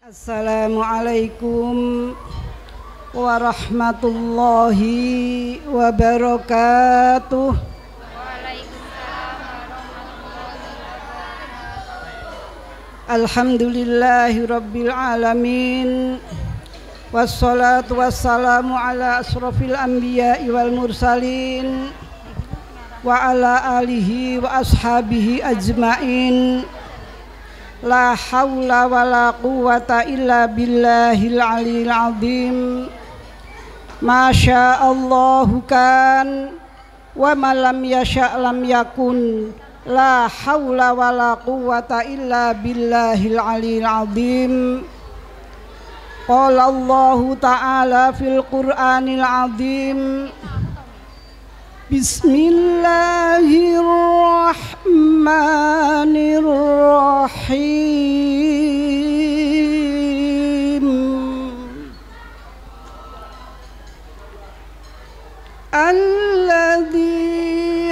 Assalamualaikum warahmatullahi wabarakatuh. Waalaikumsalam warahmatullahi wabarakatuh. Alhamdulillahi rabbil alamin. Wassalatu wassalamu ala asrafil anbiya'i wal mursalin wa ala alihi wa ashabihi ajmain. La haula wa la quwwata illa billahil aliyil azim. Masya Allahu kan wa ma lam yasha' lam yakun. La haula wa la quwwata illa billahil aliyil azim. Qala Allahu ta'ala fil Qur'anil azim. Bismillahirrahmanirrahim. Alladzi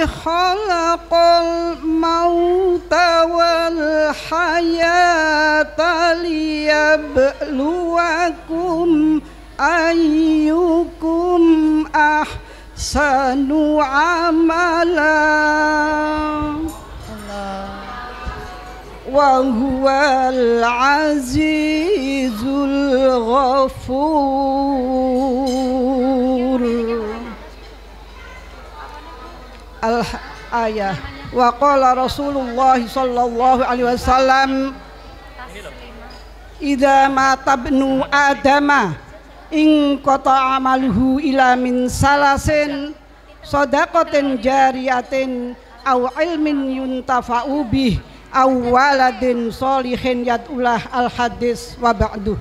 khalaqal mauta wal hayata liyabluwakum ayyukum ahsanu amala wa huwal azizul ghafur. Al-ayah. Wa qala Rasulullah sallallahu alaihi wasallam, idza mata ibnu adama in qata amaluhu ila min salasin shadaqatin jariyatin aw ilmin yuntafa'u bih aw waladin sholihin yad'ulah. Al-hadis wa ba'du.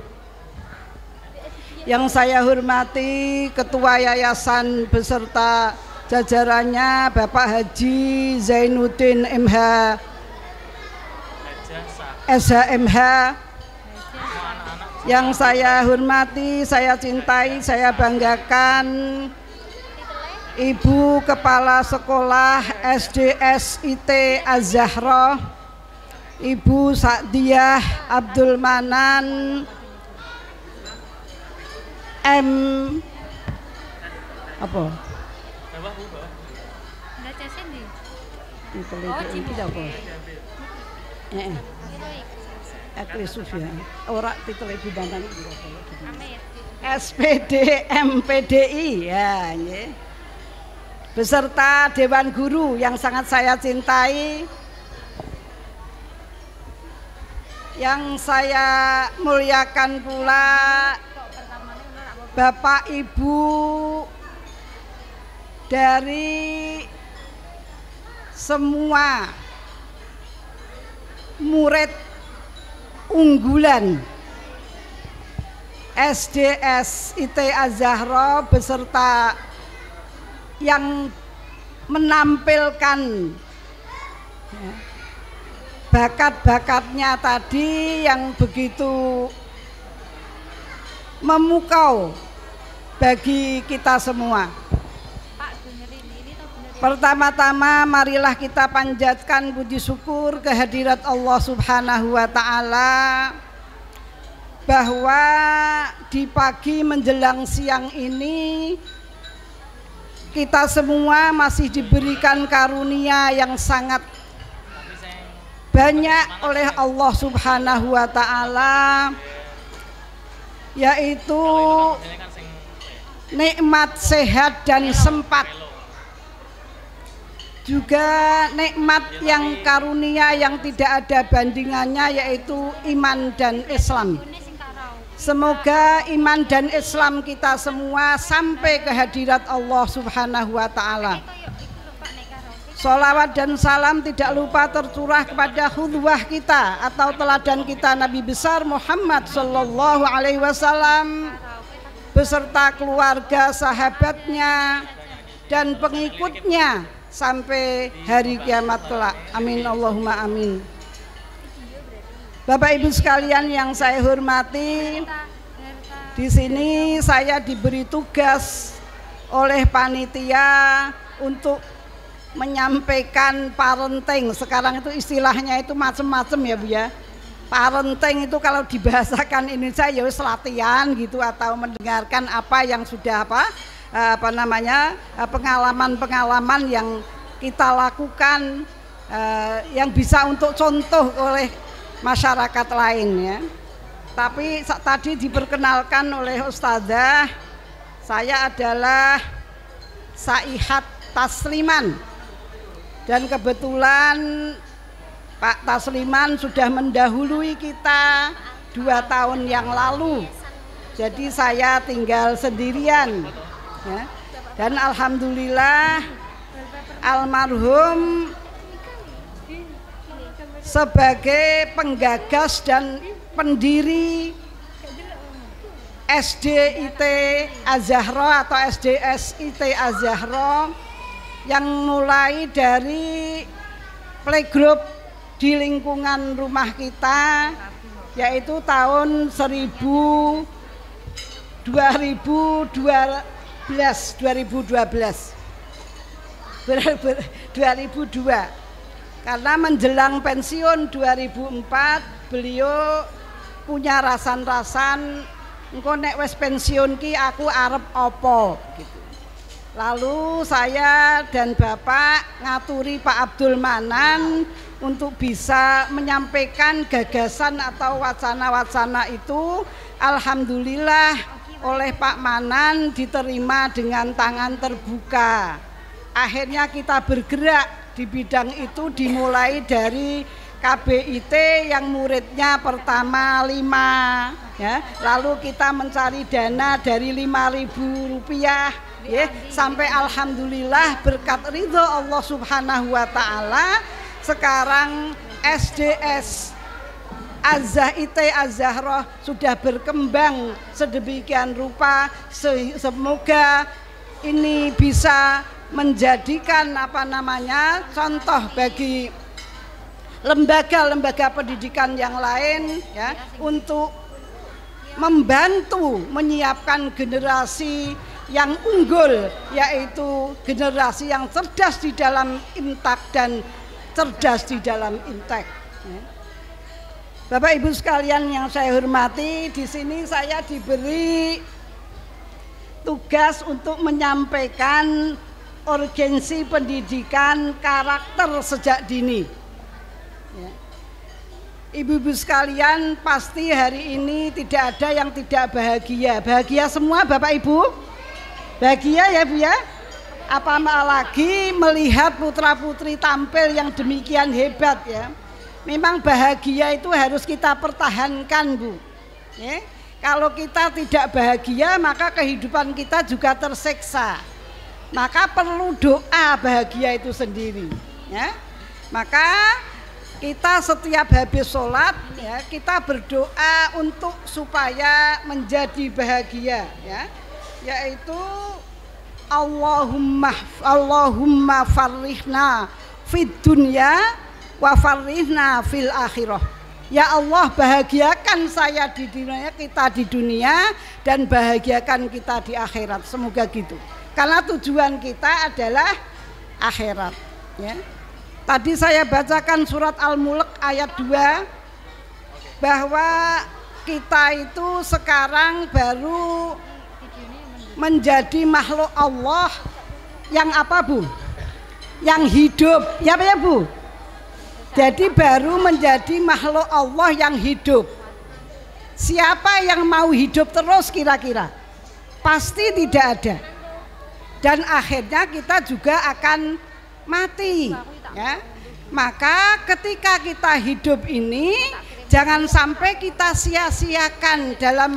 Yang saya hormati Ketua Yayasan beserta jajarannya Bapak Haji Zainuddin MH SHMH, yang saya hormati, saya cintai, saya banggakan Ibu Kepala Sekolah SDSIT Az-Zahra, Ibu Sa'diyah Abdul Manan M apa? SPD MPDI ya, beserta Dewan Guru yang sangat saya cintai, yang saya muliakan pula Bapak Ibu dari semua murid unggulan SDSIT Az-Zahra beserta yang menampilkan bakat-bakatnya tadi yang begitu memukau bagi kita semua. Pertama-tama marilah kita panjatkan puji syukur kehadirat Allah Subhanahu wa Ta'ala, bahwa di pagi menjelang siang ini kita semua masih diberikan karunia yang sangat banyak oleh Allah Subhanahu wa Ta'ala, yaitu nikmat sehat dan sempat, juga nikmat yang karunia yang tidak ada bandingannya, yaitu iman dan Islam. Semoga iman dan Islam kita semua sampai ke hadirat Allah Subhanahu wa Ta'ala. Sholawat dan salam tidak lupa tercurah kepada khudwah kita atau teladan kita, Nabi besar Muhammad sallallahu alaihi wasallam beserta keluarga, sahabatnya dan pengikutnya sampai hari kiamat kelak. Amin Allahumma amin. Bapak Ibu sekalian yang saya hormati, di sini saya diberi tugas oleh panitia untuk menyampaikan parenting. Sekarang itu istilahnya itu macam-macam ya Bu ya. parenting itu kalau dibahasakan Indonesia ya wis latihan gitu, atau mendengarkan apa yang sudah pengalaman-pengalaman yang kita lakukan, yang bisa untuk contoh oleh masyarakat lain ya. Tapi tadi diperkenalkan oleh Ustadzah, saya adalah Saihat Tasliman, dan kebetulan Pak Tasliman sudah mendahului kita 2 tahun yang lalu. Jadi saya tinggal sendirian ya. Dan alhamdulillah almarhum sebagai penggagas dan pendiri SDIT Az-Zahra atau SDSIT Az-Zahra yang mulai dari playgroup di lingkungan rumah kita, yaitu tahun 2012 karena menjelang pensiun 2004 beliau punya rasan-rasan engko nek wis pensiun ki aku arep opo gitu. Lalu saya dan Bapak ngaturi Pak Abdul Manan untuk bisa menyampaikan gagasan atau wacana-wacana itu. Alhamdulillah oleh Pak Manan diterima dengan tangan terbuka. Akhirnya kita bergerak di bidang itu, dimulai dari KBIT yang muridnya pertama 5 ya. Lalu kita mencari dana dari Rp5.000 ya, sampai alhamdulillah berkat ridho Allah Subhanahu wa taala sekarang SDS Az-Zahra Az-Zahra sudah berkembang sedemikian rupa. Semoga ini bisa menjadikan contoh bagi lembaga-lembaga pendidikan yang lain ya, untuk membantu menyiapkan generasi yang unggul, yaitu generasi yang cerdas di dalam imtak dan cerdas di dalam intek. Bapak Ibu sekalian yang saya hormati, di sini saya diberi tugas untuk menyampaikan urgensi pendidikan karakter sejak dini. Ibu-ibu sekalian, pasti hari ini tidak ada yang tidak bahagia. Bahagia semua Bapak Ibu? Bahagia ya Bu ya? Apalagi melihat putra-putri tampil yang demikian hebat ya. Memang bahagia itu harus kita pertahankan Bu ya. Kalau kita tidak bahagia maka kehidupan kita juga tersiksa. Maka perlu doa bahagia itu sendiri ya. Maka kita setiap habis sholat ya, kita berdoa untuk supaya menjadi bahagia ya, yaitu Allahumma farrihna fid dunya wa farrihna fil akhirah. Ya Allah, bahagiakan saya di dunia, kita di dunia, dan bahagiakan kita di akhirat. Semoga gitu. Karena tujuan kita adalah akhirat ya. Tadi saya bacakan surat Al-Mulk ayat 2 bahwa kita itu sekarang baru menjadi makhluk Allah yang apa Bu? Yang hidup, ya Pak ya Bu? Jadi baru menjadi makhluk Allah yang hidup. Siapa yang mau hidup terus kira-kira? Pasti tidak ada. Dan akhirnya kita juga akan mati ya. Maka ketika kita hidup ini jangan sampai kita sia-siakan dalam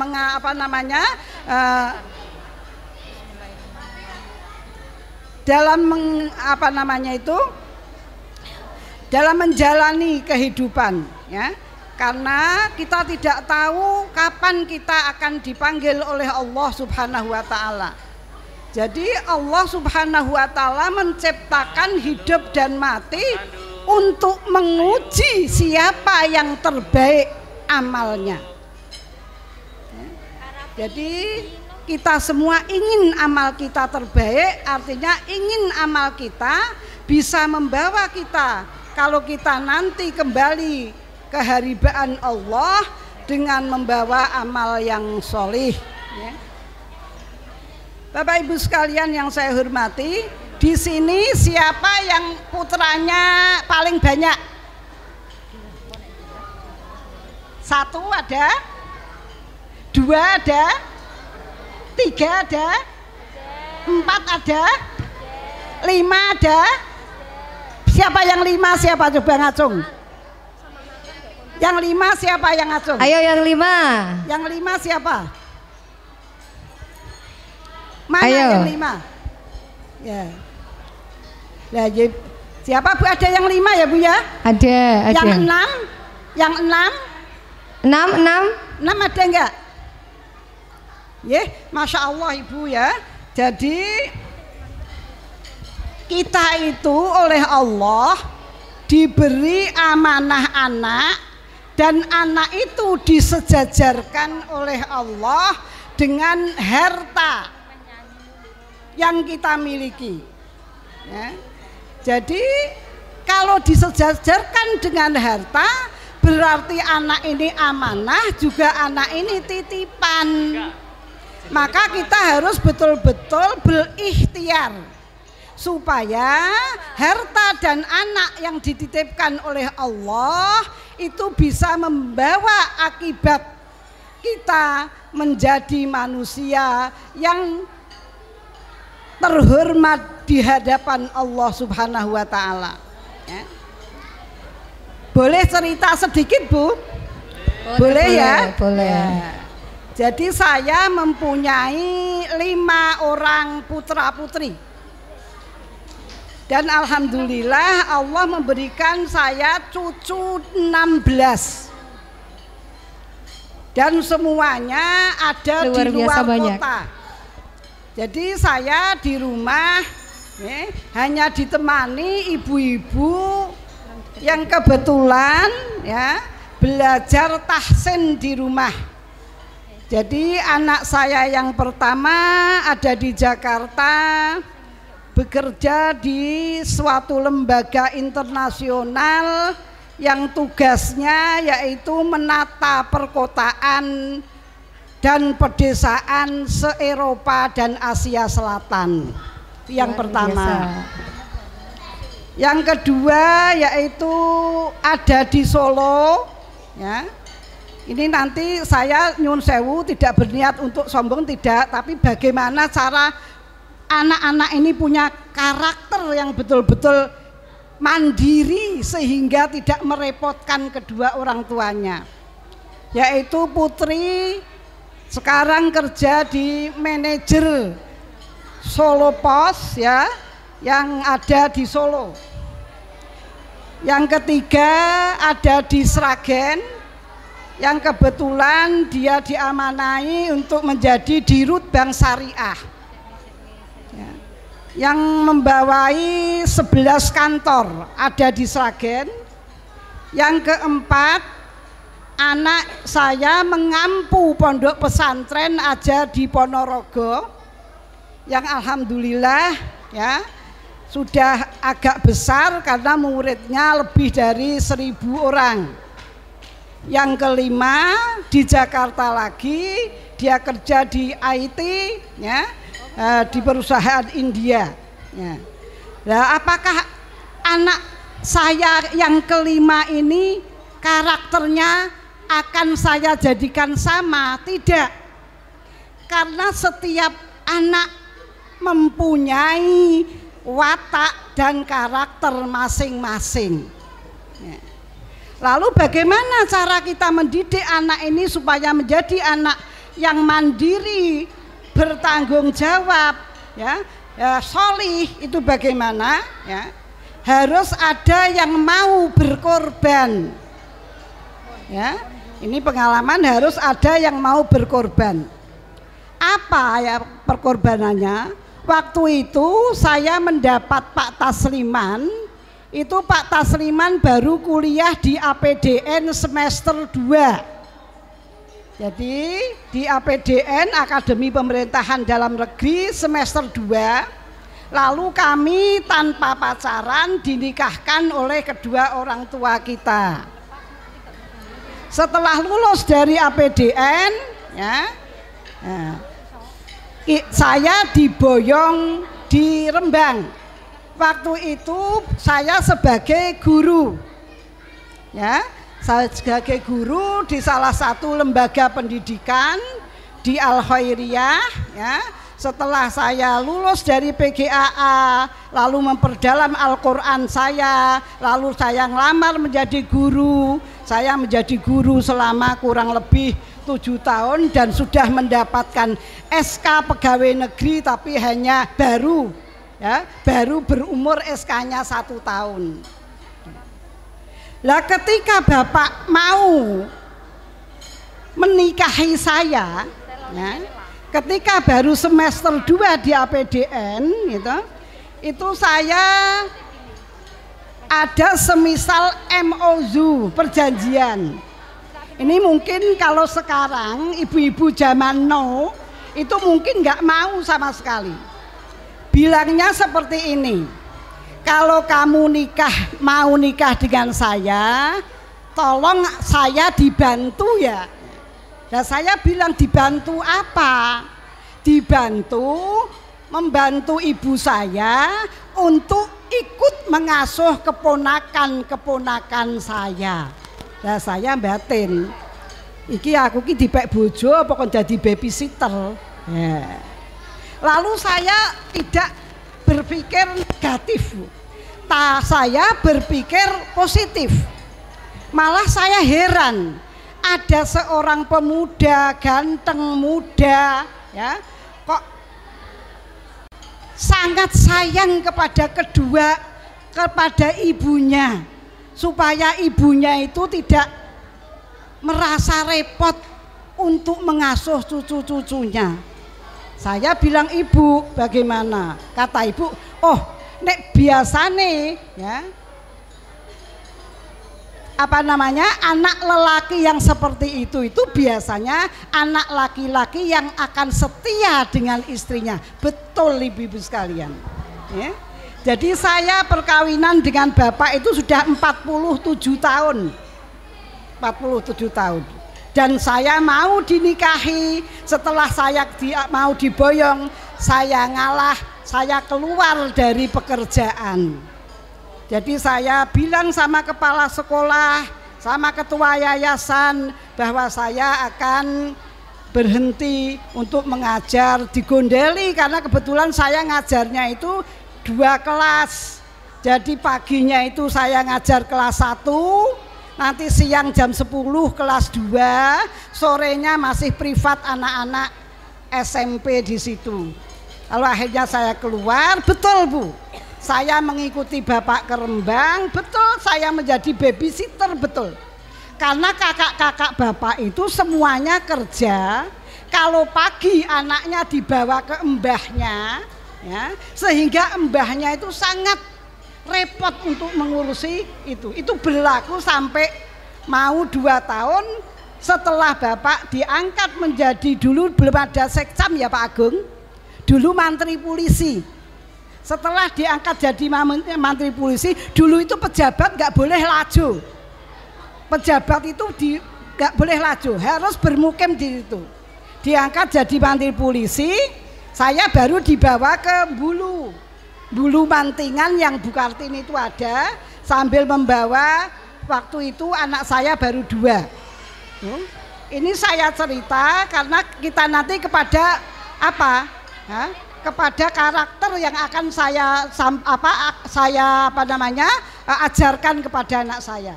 dalam menjalani kehidupan ya. Karena kita tidak tahu kapan kita akan dipanggil oleh Allah Subhanahu wa taala. Jadi Allah Subhanahu wa taala menciptakan hidup dan mati untuk menguji siapa yang terbaik amalnya. Jadi kita semua ingin amal kita terbaik, artinya ingin amal kita bisa membawa kita kalau kita nanti kembali keharibaan Allah dengan membawa amal yang solih. Ya. Bapak Ibu sekalian yang saya hormati, di sini siapa yang putranya paling banyak? 1 ada, 2 ada, 3 ada, 4 ada, 5 ada. Siapa yang 5? Siapa coba ngacung? Yang 5 siapa yang ngacung? Ayo yang 5. Yang 5 siapa? Mana Ayo. yang 5? Ya. Nah, siapa Bu? Ada yang 5 ya Bu ya? Ada. Yang 6? Yang 6? 6 ada enggak? Ya, Masya Allah Ibu ya. Jadi kita itu oleh Allah diberi amanah anak, dan anak itu disejajarkan oleh Allah dengan harta yang kita miliki. Ya. Jadi kalau disejajarkan dengan harta, berarti anak ini amanah, juga anak ini titipan. Maka kita harus betul-betul berikhtiar supaya harta dan anak yang dititipkan oleh Allah itu bisa membawa akibat kita menjadi manusia yang terhormat di hadapan Allah Subhanahu wa Ta'ala. Ya. Boleh cerita sedikit Bu? Boleh ya? Boleh. Ya. Jadi saya mempunyai 5 orang putra-putri. Dan alhamdulillah Allah memberikan saya cucu 16. Dan semuanya ada Luar di luar biasa banyak. kota. Jadi saya di rumah hanya ditemani ibu-ibu yang kebetulan ya belajar tahsin di rumah. Jadi anak saya yang pertama ada di Jakarta, bekerja di suatu lembaga internasional yang tugasnya yaitu menata perkotaan dan pedesaan se-Eropa dan Asia Selatan. Yang pertama. Yang kedua yaitu ada di Solo, ya. Ini nanti saya nyun sewu tidak berniat untuk sombong, tidak, tapi bagaimana cara anak-anak ini punya karakter yang betul-betul mandiri sehingga tidak merepotkan kedua orang tuanya. Yaitu putri sekarang kerja di manajer Solo Pos ya, yang ada di Solo. Yang ketiga ada di Sragen, yang kebetulan dia diamanai untuk menjadi dirut Bank Syariah ya, yang membawai 11 kantor ada di Sragen. Yang keempat, anak saya mengampu pondok pesantren aja di Ponorogo, yang alhamdulillah ya sudah agak besar karena muridnya lebih dari 1000 orang. Yang kelima di Jakarta lagi, dia kerja di IT ya, di perusahaan India ya. Nah, apakah anak saya yang kelima ini karakternya akan saya jadikan sama? Tidak, karena setiap anak mempunyai watak dan karakter masing-masing ya. Lalu bagaimana cara kita mendidik anak ini supaya menjadi anak yang mandiri, bertanggung jawab, ya, solih, itu bagaimana? Ya, harus ada yang mau berkorban. Ya, ini pengalaman, harus ada yang mau berkorban. Apa ya perkorbanannya? Waktu itu saya mendapat Pak Tasliman. Itu Pak Tasliman baru kuliah di APDN semester 2. Jadi di APDN Akademi Pemerintahan Dalam Negeri semester 2. Lalu kami tanpa pacaran dinikahkan oleh kedua orang tua kita. setelah lulus dari APDN ya, saya diboyong di Rembang. Waktu itu saya sebagai guru ya, saya sebagai guru di salah satu lembaga pendidikan di Al Khairiyah ya. Setelah saya lulus dari PGAA, lalu memperdalam Al-Quran saya, lalu saya ngelamar menjadi guru. Saya menjadi guru selama kurang lebih 7 tahun dan sudah mendapatkan SK pegawai negeri, tapi hanya baru berumur SK-nya 1 tahun. Lah ketika Bapak mau menikahi saya ya, ketika baru semester 2 di APDN gitu, itu saya ada semisal MOU, perjanjian. Ini mungkin kalau sekarang ibu-ibu zaman now itu mungkin nggak mau sama sekali. Bilangnya seperti ini, kalau kamu mau nikah dengan saya, tolong saya dibantu ya. Dan saya bilang, dibantu apa? Membantu ibu saya untuk ikut mengasuh keponakan-keponakan saya. Dan saya batin, iki aku ki dipek bojo apa kon jadi babysitter. Ya. Lalu saya tidak berpikir negatif, saya berpikir positif. Malah saya heran, ada seorang pemuda ganteng muda ya, kok sangat sayang kepada ibunya, supaya ibunya itu tidak merasa repot untuk mengasuh cucu-cucunya. Saya bilang, ibu bagaimana? Kata ibu, oh nek biasane ya, anak lelaki yang seperti itu biasanya anak laki-laki yang akan setia dengan istrinya. Betul ibu-ibu sekalian ya. Jadi saya perkawinan dengan bapak itu sudah 47 tahun 47 tahun dan saya mau dinikahi. Setelah saya mau diboyong, saya ngalah, saya keluar dari pekerjaan. Jadi saya bilang sama kepala sekolah, sama ketua yayasan bahwa saya akan berhenti untuk mengajar, digondeli karena kebetulan saya ngajarnya itu 2 kelas. Jadi paginya itu saya ngajar kelas 1, nanti siang jam 10 kelas 2, sorenya masih privat anak-anak SMP di situ. Lalu akhirnya saya keluar, betul Bu. Saya mengikuti bapak ke Rembang, betul, saya menjadi babysitter, betul. Karena kakak-kakak bapak itu semuanya kerja, kalau pagi anaknya dibawa ke mbahnya, ya, sehingga mbahnya itu sangat repot untuk mengurusi itu. Itu berlaku sampai mau 2 tahun setelah bapak diangkat menjadi, dulu belum ada sekcam ya Pak Agung, dulu mantri polisi. Setelah diangkat jadi mantri polisi, dulu itu pejabat nggak boleh laju. Pejabat itu nggak boleh laju, harus bermukim di situ. Diangkat jadi mantri polisi, saya baru dibawa ke Bulu Mantingan yang Bu Kartini itu ada, sambil membawa, waktu itu anak saya baru 2. Ini saya cerita karena kita nanti kepada apa? Kepada karakter yang akan saya ajarkan kepada anak saya.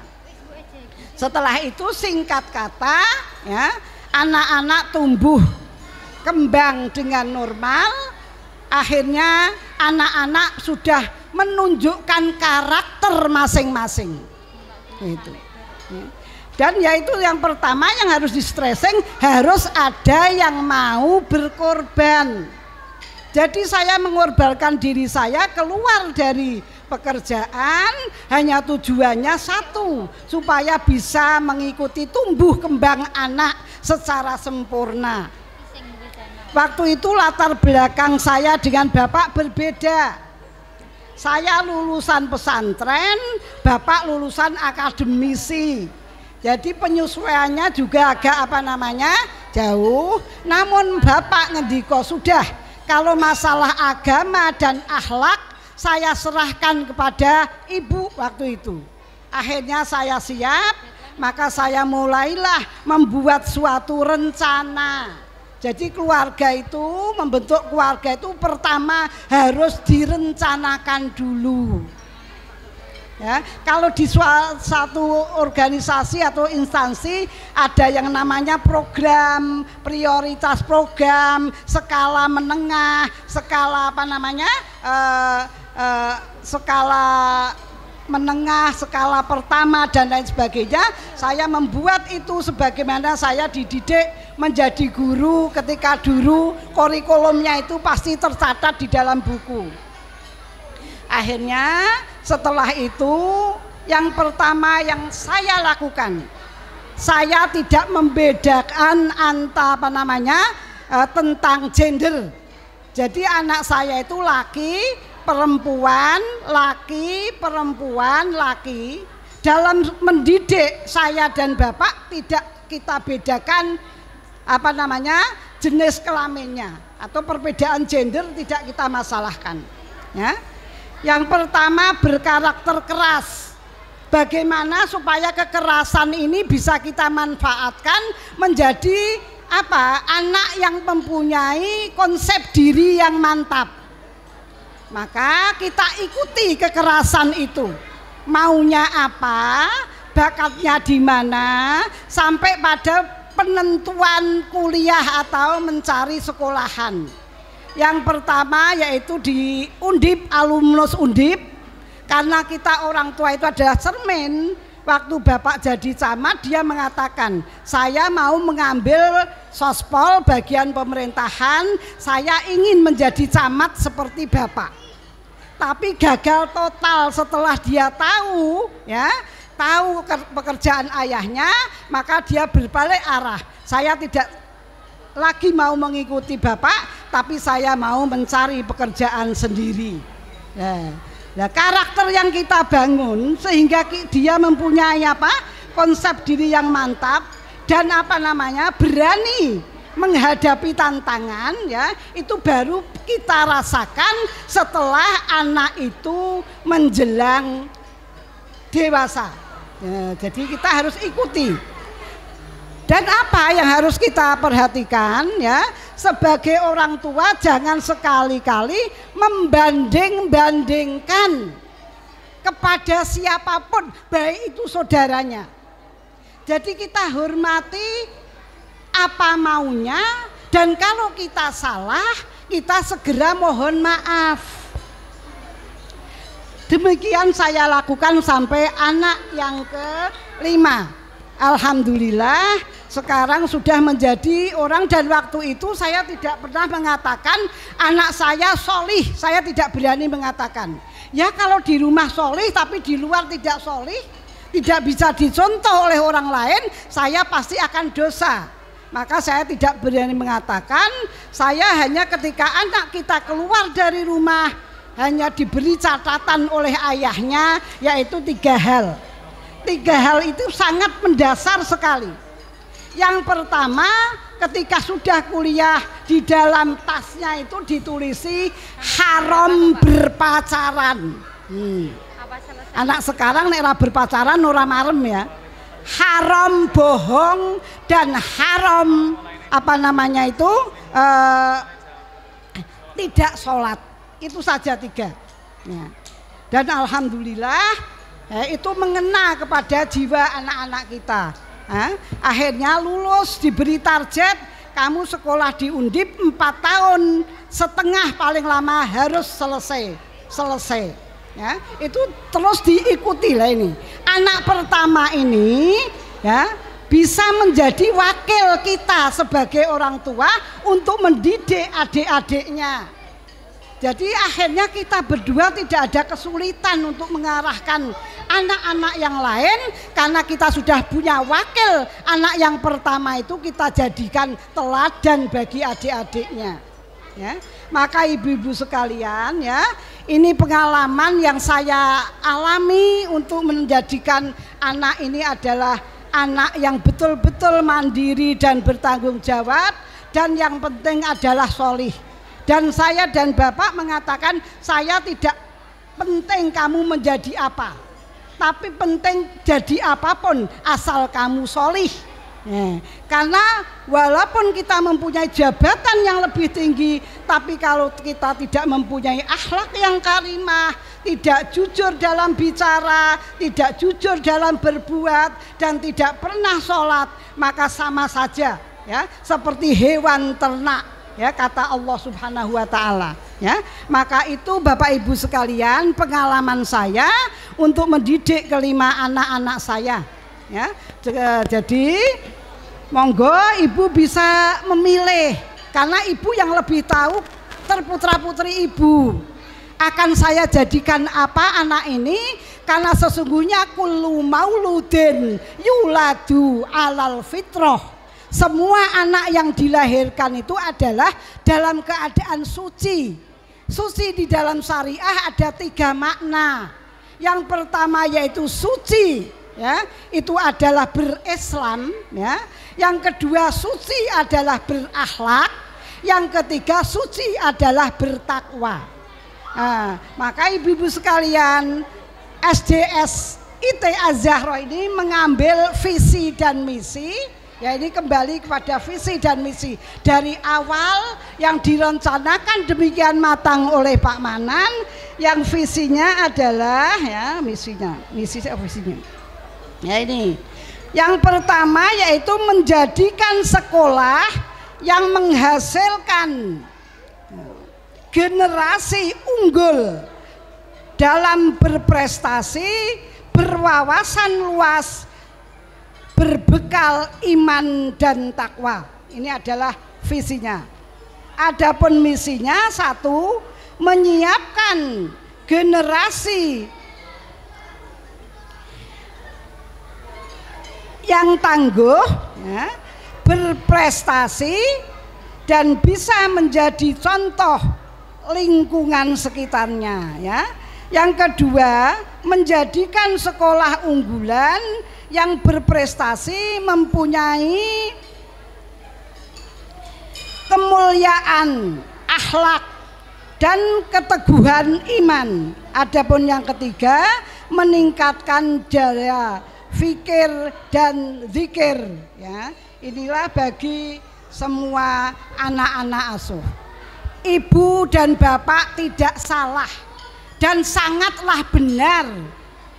Setelah itu singkat kata ya, anak-anak tumbuh kembang dengan normal, akhirnya anak-anak sudah menunjukkan karakter masing-masing. Itu. Dan yaitu yang pertama yang harus di stressing, harus ada yang mau berkorban. Jadi saya mengorbankan diri saya keluar dari pekerjaan hanya tujuannya satu, supaya bisa mengikuti tumbuh kembang anak secara sempurna. Waktu itu latar belakang saya dengan bapak berbeda. Saya lulusan pesantren, bapak lulusan akademisi. Jadi penyesuaiannya juga agak jauh. Namun bapak ngendiko sudah, kalau masalah agama dan akhlak saya serahkan kepada ibu waktu itu. Akhirnya saya siap, maka saya mulailah membuat suatu rencana. Jadi keluarga itu, membentuk keluarga itu pertama harus direncanakan dulu. Ya, kalau di satu organisasi atau instansi ada yang namanya program, prioritas program, skala menengah, skala skala menengah, skala pertama dan lain sebagainya. Saya membuat itu sebagaimana saya dididik menjadi guru ketika dulu kurikulumnya itu pasti tercatat di dalam buku. Akhirnya setelah itu yang pertama yang saya lakukan, saya tidak membedakan tentang gender. Jadi anak saya itu laki, perempuan, laki, perempuan, laki. Dalam mendidik saya dan bapak tidak kita bedakan jenis kelaminnya atau perbedaan gender tidak kita masalahkan. Ya. Yang pertama berkarakter keras. Bagaimana supaya kekerasan ini bisa kita manfaatkan menjadi anak yang mempunyai konsep diri yang mantap. Maka kita ikuti kekerasan itu. Maunya apa, bakatnya di mana, sampai pada penentuan kuliah atau mencari sekolahan. Yang pertama yaitu di Undip, alumnus Undip, karena kita orang tua itu adalah cermin. Waktu bapak jadi camat dia mengatakan, saya mau mengambil sospol bagian pemerintahan, saya ingin menjadi camat seperti bapak. Tapi gagal total setelah dia tahu pekerjaan ayahnya, maka dia berbalik arah. Saya tidak lagi mau mengikuti bapak, tapi saya mau mencari pekerjaan sendiri. Nah, karakter yang kita bangun sehingga dia mempunyai konsep diri yang mantap dan berani menghadapi tantangan, ya, itu baru kita rasakan setelah anak itu menjelang dewasa. Ya, jadi kita harus ikuti. Dan apa yang harus kita perhatikan, ya, sebagai orang tua jangan sekali-kali membanding-bandingkan kepada siapapun, baik itu saudaranya. Jadi kita hormati apa maunya, dan kalau kita salah kita segera mohon maaf. Demikian saya lakukan sampai anak yang ke-5. Alhamdulillah sekarang sudah menjadi orang, dan waktu itu saya tidak pernah mengatakan anak saya solih. Saya tidak berani mengatakan, ya kalau di rumah solih tapi di luar tidak solih, tidak bisa dicontoh oleh orang lain, saya pasti akan dosa. Maka saya tidak berani mengatakan. Saya hanya ketika anak kita keluar dari rumah hanya diberi catatan oleh ayahnya, yaitu 3 hal. 3 hal itu sangat mendasar sekali. Yang pertama, ketika sudah kuliah, di dalam tasnya itu ditulisi haram berpacaran. Anak sekarang nek berpacaran ora marem ya. Haram bohong dan haram tidak sholat. Itu saja 3 ya. Dan alhamdulillah itu mengena kepada jiwa anak-anak kita. Akhirnya lulus, diberi target, kamu sekolah di Undip 4 tahun setengah paling lama harus selesai. Ya, itu terus diikuti lah ini. Anak pertama ini ya bisa menjadi wakil kita sebagai orang tua untuk mendidik adik-adiknya. Jadi akhirnya kita berdua tidak ada kesulitan untuk mengarahkan anak-anak yang lain, karena kita sudah punya wakil. Anak yang pertama itu kita jadikan teladan bagi adik-adiknya. Ya, maka ibu-ibu sekalian, ya, ini pengalaman yang saya alami untuk menjadikan anak ini adalah anak yang betul-betul mandiri dan bertanggung jawab, dan yang penting adalah solih. Dan saya dan Bapak mengatakan, saya tidak penting kamu menjadi apa, tapi penting jadi apapun asal kamu solih. Karena walaupun kita mempunyai jabatan yang lebih tinggi, tapi kalau kita tidak mempunyai akhlak yang karimah, tidak jujur dalam bicara, tidak jujur dalam berbuat, dan tidak pernah sholat, maka sama saja ya seperti hewan ternak, ya kata Allah Subhanahu wa taala, ya. Maka itu Bapak Ibu sekalian, pengalaman saya untuk mendidik kelima anak-anak saya, ya. Jadi monggo ibu bisa memilih, karena ibu yang lebih tahu terputra-putri ibu. Akan saya jadikan apa anak ini, karena sesungguhnya kullu mauludin yuladu alal fitrah. Semua anak yang dilahirkan itu adalah dalam keadaan suci. Suci di dalam syariah ada 3 makna. Yang pertama yaitu suci, ya, itu adalah berislam, ya. Yang kedua suci adalah berakhlak. Yang ketiga suci adalah bertakwa. Nah, maka ibu-ibu sekalian, SDS IT Az-Zahra ini mengambil visi dan misi. Ya, ini kembali kepada visi dan misi dari awal yang direncanakan demikian matang oleh Pak Manan. Yang visinya adalah, ya, visinya ya ini. Yang pertama yaitu menjadikan sekolah yang menghasilkan generasi unggul dalam berprestasi, berwawasan luas, berbekal iman dan takwa. Ini adalah visinya. Adapun misinya, 1, menyiapkan generasi yang tangguh, ya, berprestasi dan bisa menjadi contoh lingkungan sekitarnya, ya. Yang kedua, menjadikan sekolah unggulan yang berprestasi, mempunyai kemuliaan akhlak dan keteguhan iman. Adapun yang ketiga, meningkatkan daya fikir dan zikir, ya. Inilah bagi semua anak-anak asuh. Ibu dan bapak tidak salah dan sangatlah benar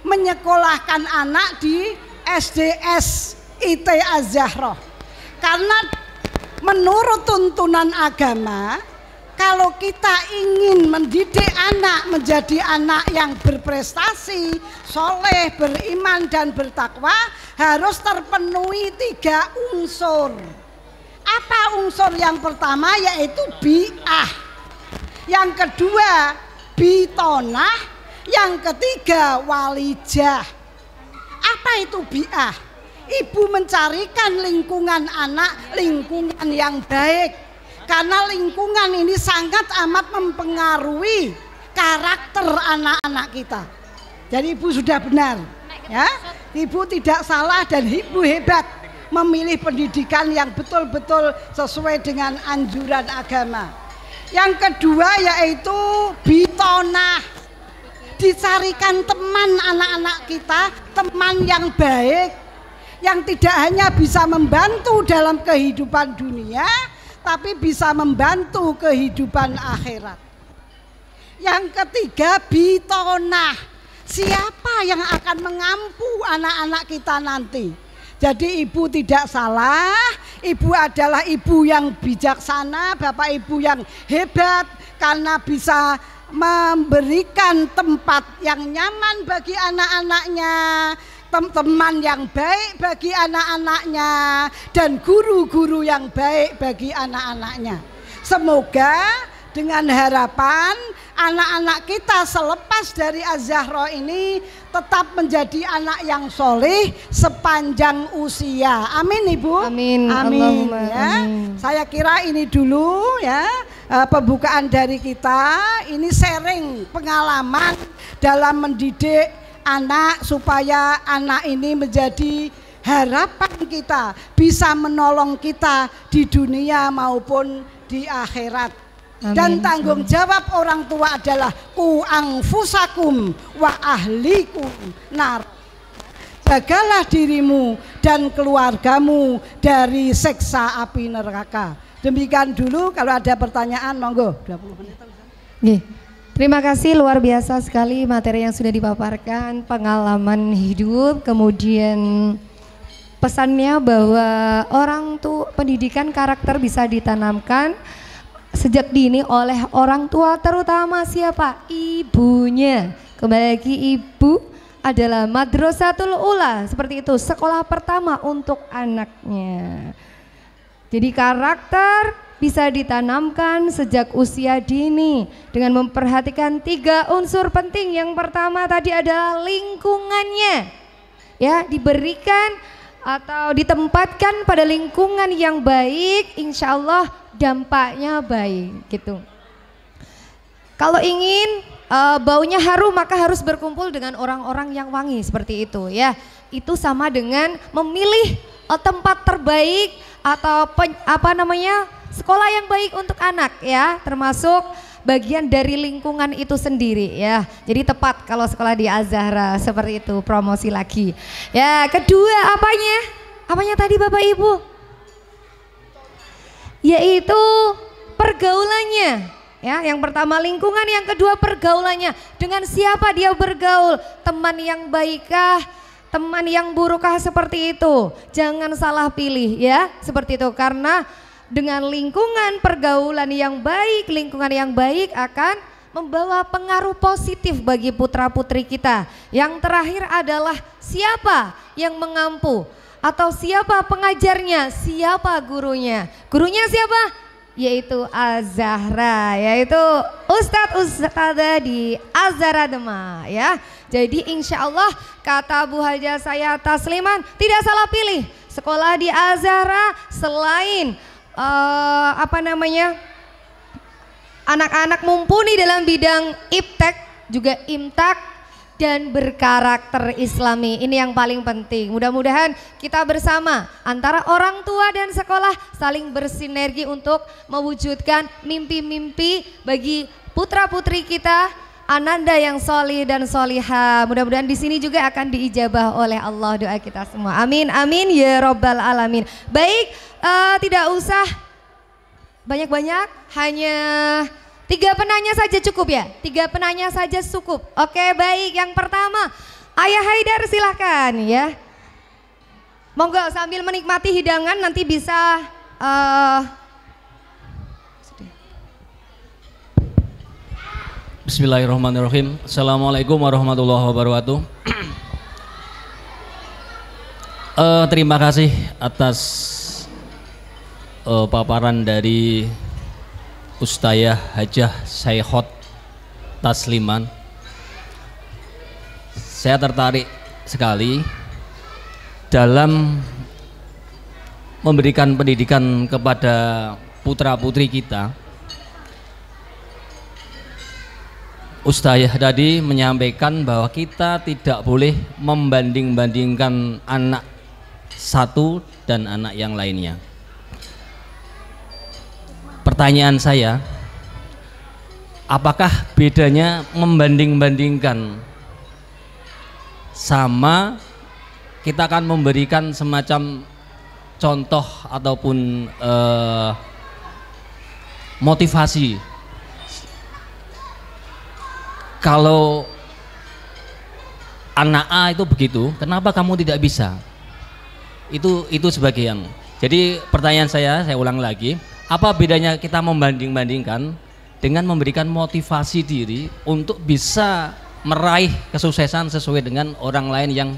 menyekolahkan anak di SDS IT Az-Zahra. Karena menurut tuntunan agama, kalau kita ingin mendidik anak menjadi anak yang berprestasi, soleh, beriman dan bertakwa, harus terpenuhi 3 unsur. Apa unsur yang pertama? Yaitu bi'ah. Yang kedua bitonah. Yang ketiga walijah. Apa itu bi'ah? Ibu mencarikan lingkungan anak, lingkungan yang baik. Karena lingkungan ini sangat amat mempengaruhi karakter anak-anak kita. Jadi ibu sudah benar, ya. Ibu tidak salah dan ibu hebat memilih pendidikan yang betul-betul sesuai dengan anjuran agama. Yang kedua yaitu bitonah. Dicarikan teman anak-anak kita, teman yang baik, yang tidak hanya bisa membantu dalam kehidupan dunia, tapi bisa membantu kehidupan akhirat. Yang ketiga bitonah. Siapa yang akan mengampu anak-anak kita nanti? Jadi ibu tidak salah, ibu adalah ibu yang bijaksana, bapak ibu yang hebat karena bisa memberikan tempat yang nyaman bagi anak-anaknya, teman yang baik bagi anak-anaknya, dan guru-guru yang baik bagi anak-anaknya. Semoga dengan harapan anak-anak kita selepas dari Az-Zahra ini tetap menjadi anak yang soleh sepanjang usia. Amin Ibu. Amin. Amin. Allahumma Ya. amin. Saya kira ini dulu ya pembukaan dari kita. Ini sharing pengalaman dalam mendidik anak supaya anak ini menjadi harapan kita bisa menolong kita di dunia maupun di akhirat. Amin. Dan tanggung jawab orang tua adalah ku anfusakum wa ahlikum nar. Jagalah dirimu dan keluargamu dari siksa api neraka. Demikian dulu, kalau ada pertanyaan monggo. 20 menit. Nggih. Terima kasih, luar biasa sekali materi yang sudah dipaparkan, pengalaman hidup, kemudian pesannya bahwa orang tuh pendidikan karakter bisa ditanamkan sejak dini oleh orang tua, terutama siapa? Ibunya. Kembali lagi, ibu adalah madrasatul ula, seperti itu, sekolah pertama untuk anaknya. Jadi karakter bisa ditanamkan sejak usia dini dengan memperhatikan 3 unsur penting. Yang pertama tadi adalah lingkungannya, ya, diberikan atau ditempatkan pada lingkungan yang baik, insya Allah dampaknya baik gitu. Kalau ingin baunya harum maka harus berkumpul dengan orang-orang yang wangi, seperti itu ya. Itu sama dengan memilih tempat terbaik atau sekolah yang baik untuk anak ya, termasuk bagian dari lingkungan itu sendiri ya. Jadi tepat kalau sekolah di Az-Zahra, seperti itu, promosi lagi. Ya, kedua apanya? Apanya tadi Bapak Ibu? Yaitu pergaulannya. Ya, yang pertama lingkungan, yang kedua pergaulannya. Dengan siapa dia bergaul? Teman yang baikkah? Teman yang burukkah? Seperti itu. Jangan salah pilih ya, seperti itu, karena dengan lingkungan pergaulan yang baik, lingkungan yang baik akan membawa pengaruh positif bagi putra-putri kita. Yang terakhir adalah siapa yang mengampu atau siapa pengajarnya, siapa gurunya. Gurunya siapa? Yaitu Az-Zahra, yaitu Ustadz-Ustadzah di Az-Zahra Demak ya. Jadi insya Allah kata Bu Haja saya Tasliman, tidak salah pilih sekolah di Az-Zahra. Selain anak-anak mumpuni dalam bidang iptek, juga imtak dan berkarakter islami. Ini yang paling penting. Mudah-mudahan kita bersama antara orang tua dan sekolah saling bersinergi untuk mewujudkan mimpi-mimpi bagi putra-putri kita, ananda yang solih dan solihah. Mudah-mudahan di sini juga akan diijabah oleh Allah doa kita semua. Amin, amin ya robbal alamin. Baik, tidak usah banyak-banyak, hanya 3 penanya saja cukup ya? 3 penanya saja cukup. Oke, baik. Yang pertama, Ayah Haidar silahkan ya. Monggo sambil menikmati hidangan nanti bisa Bismillahirrahmanirrahim. Assalamualaikum warahmatullahi wabarakatuh. Terima kasih atas paparan dari Ustazah Hajah Saikhot Tasliman. Saya tertarik sekali dalam memberikan pendidikan kepada putra-putri kita. Ustazah tadi menyampaikan bahwa kita tidak boleh membanding-bandingkan anak satu dan anak yang lainnya. Pertanyaan saya, apakah bedanya membanding-bandingkan sama kita akan memberikan semacam contoh ataupun motivasi? Kalau anak A itu begitu, kenapa kamu tidak bisa? Itu sebagian. Jadi pertanyaan saya ulang lagi. Apa bedanya kita membanding-bandingkan dengan memberikan motivasi diri untuk bisa meraih kesuksesan sesuai dengan orang lain yang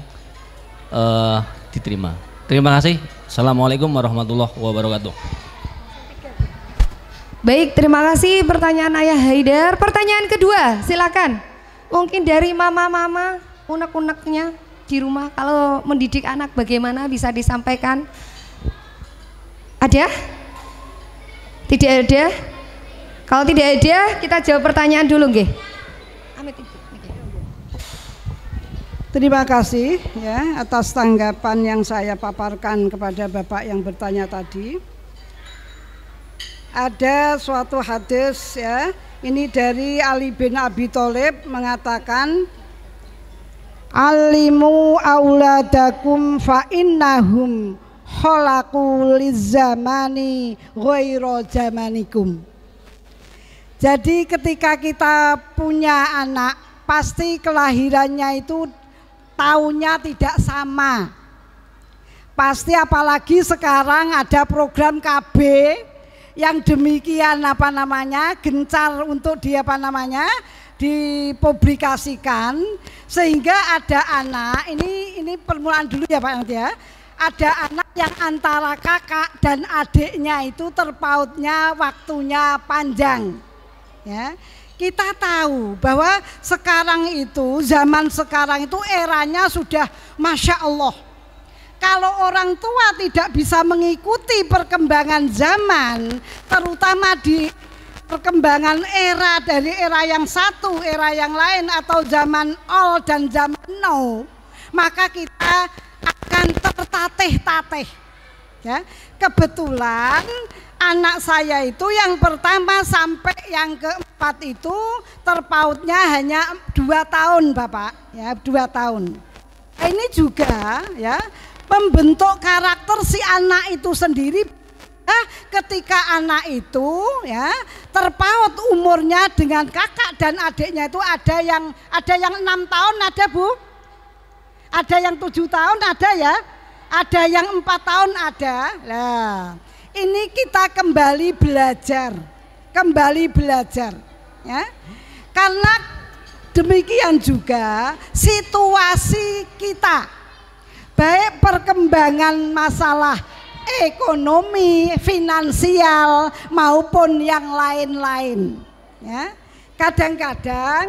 diterima. Terima kasih. Assalamualaikum warahmatullahi wabarakatuh. Baik, terima kasih pertanyaan Ayah Haidar. Pertanyaan kedua, silakan. Mungkin dari mama-mama, unek-uneknya di rumah kalau mendidik anak bagaimana bisa disampaikan? Ada? Tidak ada? Kalau tidak ada, kita jawab pertanyaan dulu nggih. Terima kasih ya atas tanggapan yang saya paparkan kepada Bapak yang bertanya tadi. Ada suatu hadis ya, ini dari Ali bin Abi Thalib mengatakan, alimu auladakum fa innahum khalaqu lizzamani ghairu zamanikum. Jadi ketika kita punya anak, pasti kelahirannya itu tahunnya tidak sama. Pasti apalagi sekarang ada program KB yang demikian gencar untuk dipublikasikan, sehingga ada anak, ini permulaan dulu ya Pak ya. Ada anak yang antara kakak dan adiknya itu terpautnya waktunya panjang. Ya. Kita tahu bahwa sekarang itu, zaman sekarang itu eranya sudah Masya Allah. Kalau orang tua tidak bisa mengikuti perkembangan zaman, terutama di perkembangan era dari era yang satu, era yang lain, atau zaman old dan zaman now, maka kita akan tertatih-tatih. Ya. Kebetulan anak saya itu yang pertama sampai yang keempat itu terpautnya hanya 2 tahun Bapak ya, 2 tahun. Ini juga ya membentuk karakter si anak itu sendiri. Ketika anak itu ya terpaut umurnya dengan kakak dan adiknya itu ada yang 6 tahun ada Bu, ada yang 7 tahun ada ya, ada yang 4 tahun ada. Nah, ini kita kembali belajar ya. Karena demikian juga situasi kita, baik perkembangan masalah ekonomi, finansial maupun yang lain-lain ya. Kadang-kadang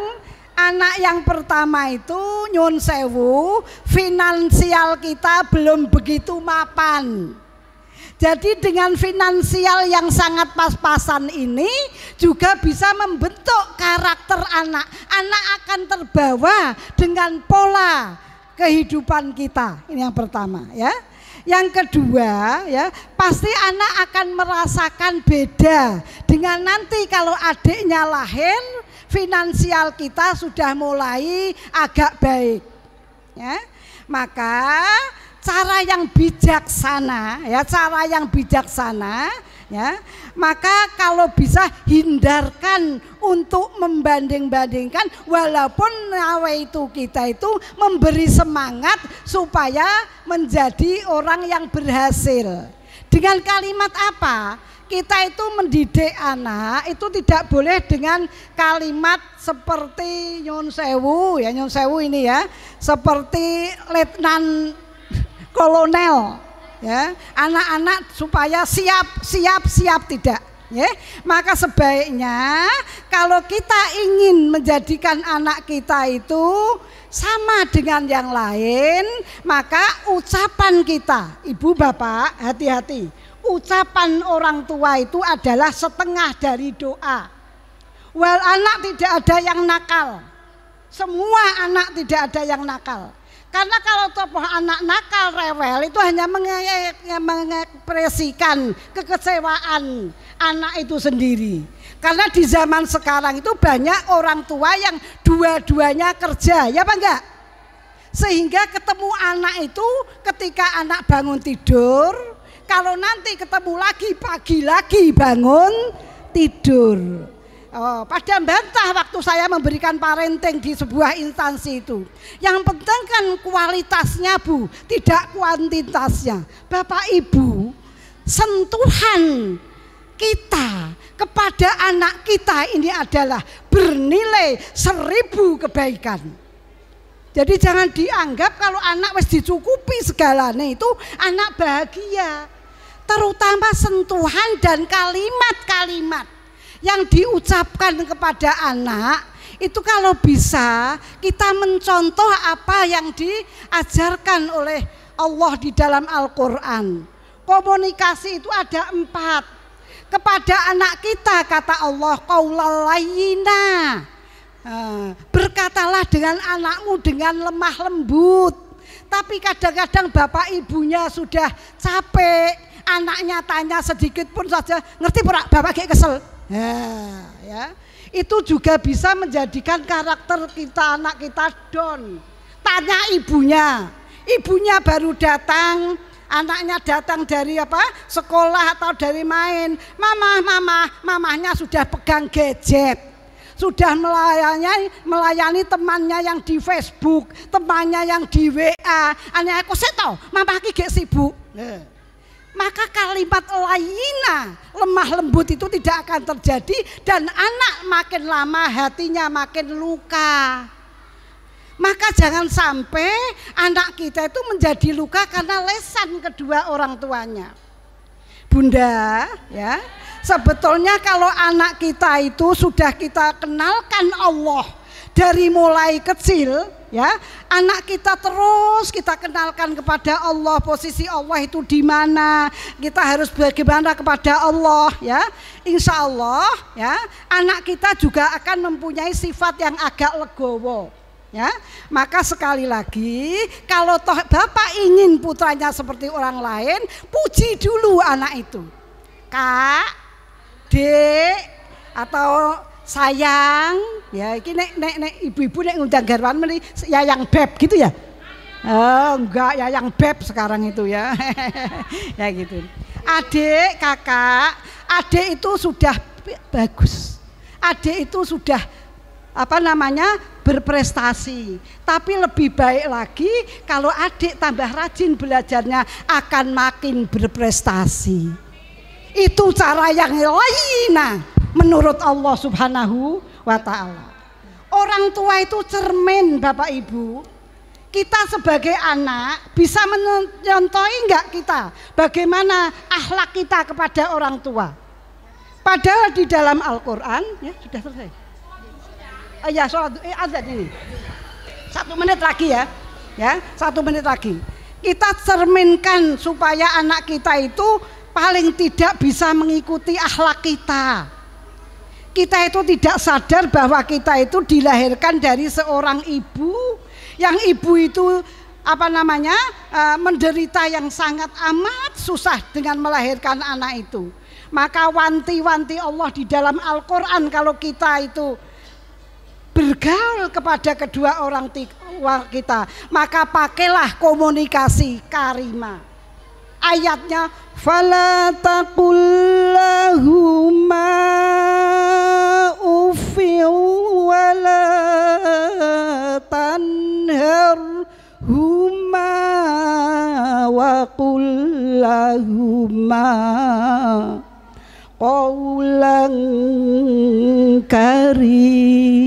anak yang pertama itu nyun sewu, finansial kita belum begitu mapan. Jadi dengan finansial yang sangat pas-pasan ini juga bisa membentuk karakter anak. Anak akan terbawa dengan pola kehidupan kita. Ini yang pertama ya. Yang kedua ya, pasti anak akan merasakan beda dengan nanti kalau adiknya lahir, finansial kita sudah mulai agak baik ya. Maka cara yang bijaksana ya, maka kalau bisa hindarkan untuk membanding-bandingkan, walaupun nawa itu kita itu memberi semangat supaya menjadi orang yang berhasil. Dengan kalimat apa? Kita itu mendidik anak itu tidak boleh dengan kalimat seperti nyun sewu ini ya, seperti letnan kolonel ya, anak-anak supaya siap tidak ya. Maka sebaiknya kalau kita ingin menjadikan anak kita itu sama dengan yang lain, maka ucapan kita, ibu bapak hati-hati, ucapan orang tua itu adalah setengah dari doa. Wal anak tidak ada yang nakal, semua anak tidak ada yang nakal. Karena kalau tokoh anak nakal rewel itu hanya mengekspresikan kekecewaan anak itu sendiri. Karena di zaman sekarang itu banyak orang tua yang dua-duanya kerja, ya Pak enggak? Sehingga ketemu anak itu ketika anak bangun tidur, kalau nanti ketemu lagi pagi lagi bangun tidur. Oh, pada bantah waktu saya memberikan parenting di sebuah instansi itu. Yang penting kan kualitasnya Bu, tidak kuantitasnya. Bapak Ibu, sentuhan kita kepada anak kita ini adalah bernilai 1000 kebaikan. Jadi jangan dianggap kalau anak wis dicukupi segalanya itu anak bahagia. Terutama sentuhan dan kalimat-kalimat yang diucapkan kepada anak itu kalau bisa kita mencontoh apa yang diajarkan oleh Allah di dalam Al-Quran. Komunikasi itu ada 4. Kepada anak kita kata Allah qaulal layyina, Berkatalah dengan anakmu dengan lemah lembut. Tapi kadang-kadang bapak ibunya sudah capek, anaknya tanya sedikit pun saja, ngerti pura bapak kayak kesel. Ya. Itu juga bisa menjadikan karakter kita, anak kita down. Tanya ibunya, ibunya baru datang, anaknya datang dari sekolah atau dari main, mamahnya sudah pegang gadget. Sudah melayani temannya yang di Facebook, temannya yang di WA. Anaknya aku tahu, mama ki gak sibuk. Maka kalimat layina, lemah lembut itu tidak akan terjadi dan anak makin lama hatinya makin luka. Maka jangan sampai anak kita itu menjadi luka karena lesan kedua orang tuanya. Bunda, ya, sebetulnya kalau anak kita itu sudah kita kenalkan Allah dari mulai kecil, ya, anak kita terus kita kenalkan kepada Allah, posisi Allah itu di mana, kita harus bagaimana kepada Allah, ya. Insya Allah, ya, anak kita juga akan mempunyai sifat yang agak legowo. Ya, maka sekali lagi kalau toh bapak ingin putranya seperti orang lain, puji dulu anak itu, Kak, Dek, atau sayang, ya. Ini nek ibu-ibu nek ngundang garwan meni yayang beb gitu ya. Enggak, yayang beb sekarang itu ya. Ya gitu. Adik, kakak, adik itu sudah bagus, adik itu sudah berprestasi. Tapi lebih baik lagi kalau adik tambah rajin belajarnya akan makin berprestasi. Itu cara yang lain menurut Allah Subhanahu wa ta'ala. Orang tua itu cermin Bapak Ibu. Kita sebagai anak bisa menyontohi enggak kita bagaimana akhlak kita kepada orang tua. Padahal di dalam Al-Quran, ya sudah selesai. Ya sholat azan ini 1 menit lagi ya, 1 menit lagi. Kita cerminkan supaya anak kita itu paling tidak bisa mengikuti akhlak kita. Kita itu tidak sadar bahwa kita itu dilahirkan dari seorang ibu, yang ibu itu menderita yang sangat amat susah dengan melahirkan anak itu. Maka wanti-wanti Allah di dalam Al-Quran kalau kita itu bergaul kepada kedua orang tua kita, maka pakailah komunikasi karimah. Ayatnya fala taqul lahuma uffi wala tanharhuma wa qul lahuma qawlan karima.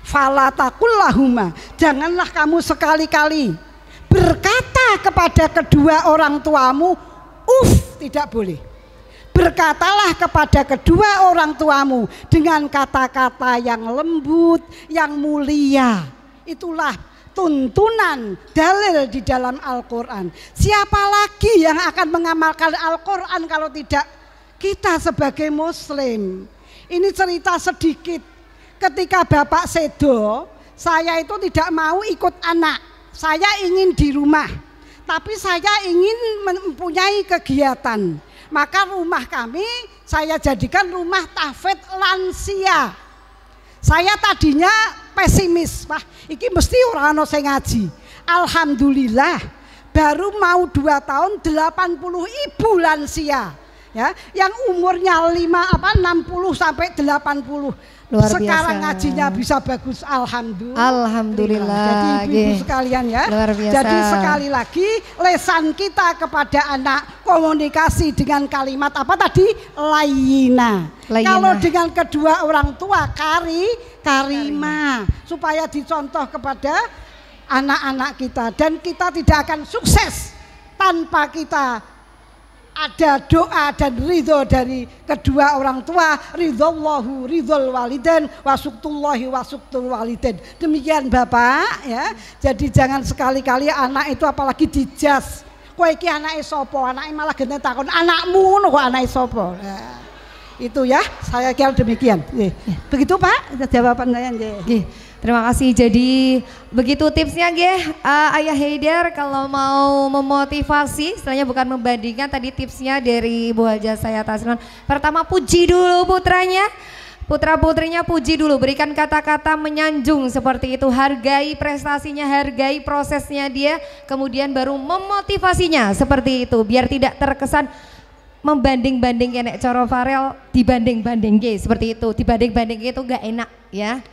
Fala taqul lahuma, janganlah kamu sekali-kali berkata kepada kedua orang tuamu tidak boleh. Berkatalah kepada kedua orang tuamu dengan kata-kata yang lembut, yang mulia. Itulah tuntunan dalil di dalam Al-Quran. Siapa lagi yang akan mengamalkan Al-Quran kalau tidak kita sebagai muslim? Ini cerita sedikit. Ketika bapak sedo, saya itu tidak mau ikut anak. Saya ingin di rumah, tapi saya ingin mempunyai kegiatan. Maka rumah kami saya jadikan rumah tahfidz lansia. Saya tadinya pesimis, wah iki mesti orang ono sing ngaji. Alhamdulillah baru mau 2 tahun 80.000 lansia, ya, yang umurnya 60 sampai 80. Luar sekarang biasa. ngajinya bisa bagus, alhamdulillah. Alhamdulillah. Jadi ibu-ibu sekalian ya. Luar biasa. Jadi sekali lagi lesan kita kepada anak komunikasi dengan kalimat apa tadi? Layina. Kalau dengan kedua orang tua karima, supaya dicontoh kepada anak-anak kita, dan kita tidak akan sukses tanpa kita ada doa dan ridho dari kedua orang tua. Ridhollahu ridhol waliden wasuktullahi wasuktul waliden. Demikian Bapak ya. Jadi jangan sekali-kali anak itu apalagi dijaz. Kowe iki anake sapa? Anake malah gene takon anakmu ngono kok anake sapa. Nah, Itu ya, saya kira demikian. Begitu Pak, jawaban saya. Terima kasih. Jadi begitu tipsnya Ayah Haidar kalau mau memotivasi, istilahnya bukan membandingkan, tadi tipsnya dari Bu Haja saya Tasliman. Pertama puji dulu putranya, putra-putrinya puji dulu, berikan kata-kata menyanjung seperti itu, hargai prestasinya, hargai prosesnya dia, kemudian baru memotivasinya seperti itu, biar tidak terkesan membanding-banding nek coro Farel dibanding-banding seperti itu, dibanding-banding itu gak enak ya.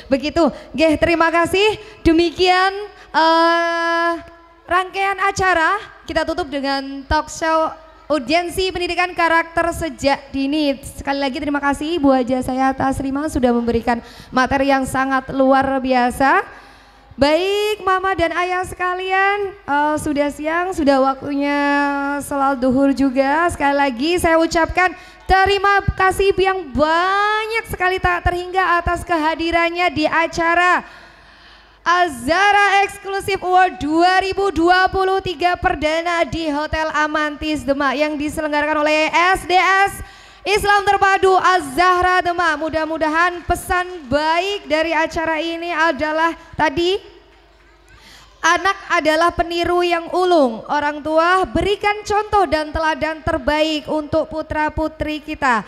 Begitu, terima kasih. Demikian rangkaian acara, kita tutup dengan talk show urgensi pendidikan karakter sejak dini. Sekali lagi terima kasih Bu Haja saya Tasrima sudah memberikan materi yang sangat luar biasa. Baik Mama dan Ayah sekalian, sudah siang, sudah waktunya sholat duhur juga. Sekali lagi saya ucapkan terima kasih yang banyak sekali tak terhingga atas kehadirannya di acara Azhara Exclusive Award 2023 perdana di Hotel Amantis Demak yang diselenggarakan oleh SDS Islam Terpadu Az-Zahra Demak. Mudah-mudahan pesan baik dari acara ini adalah tadi, anak adalah peniru yang ulung. Orang tua berikan contoh dan teladan terbaik untuk putra-putri kita.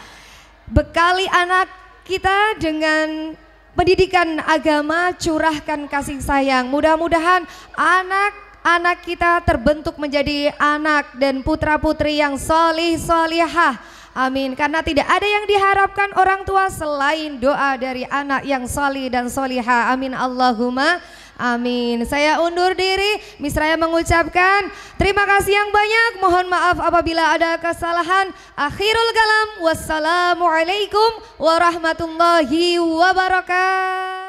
Bekali anak kita dengan pendidikan agama, curahkan kasih sayang. Mudah-mudahan anak-anak kita terbentuk menjadi anak dan putra-putri yang solih solihah. Amin. Karena tidak ada yang diharapkan orang tua selain doa dari anak yang solih dan solihah. Amin Allahumma amin. Saya undur diri. Misraya mengucapkan terima kasih yang banyak. Mohon maaf apabila ada kesalahan. Akhirul kalam. Wassalamualaikum warahmatullahi wabarakatuh.